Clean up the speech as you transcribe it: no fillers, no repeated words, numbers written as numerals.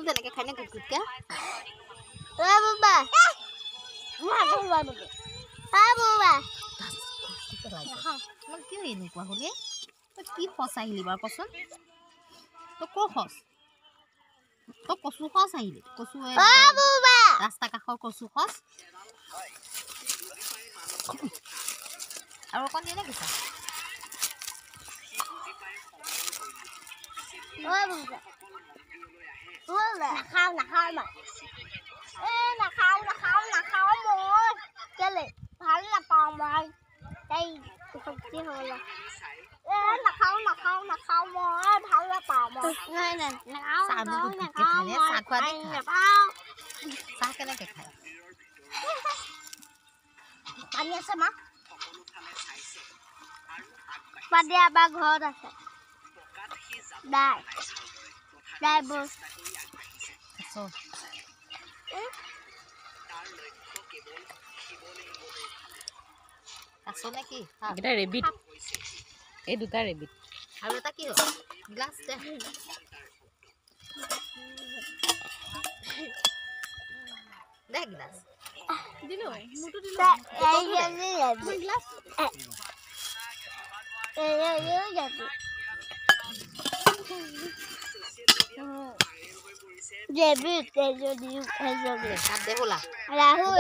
তেনেকৈ খাই নে গুট গুটকৈ বাবা কিয় এনেকুৱা হ'লে তই কি সঁচ আহিলি বাৰু কচোন তই ক'ৰ সঁচ তই কচু সঁচ আহিলি কচু ৰাস্তা কাষৰ কচু সঁচ আৰু অকণ দিয়ে নে কেঁচা নাখাওঁ মই কেলে ভাল নাপাওঁ মই এই চব্জি হ'ল নাখাওঁ মই ভাল নাপাওঁ মই চাহ কেনেকৈ খায় পানী আছে মা পানী আমাৰ ঘৰত আছে দাই বস আছো নে কি এটা ৰেবিট এই দুটা ৰেবিট আৰু এটা কি হ'ল গ্লাছ দে দে গ্লাছ দিলো মোৰটো দিলো গ্লাছ Debut, দে বোলা Rahul.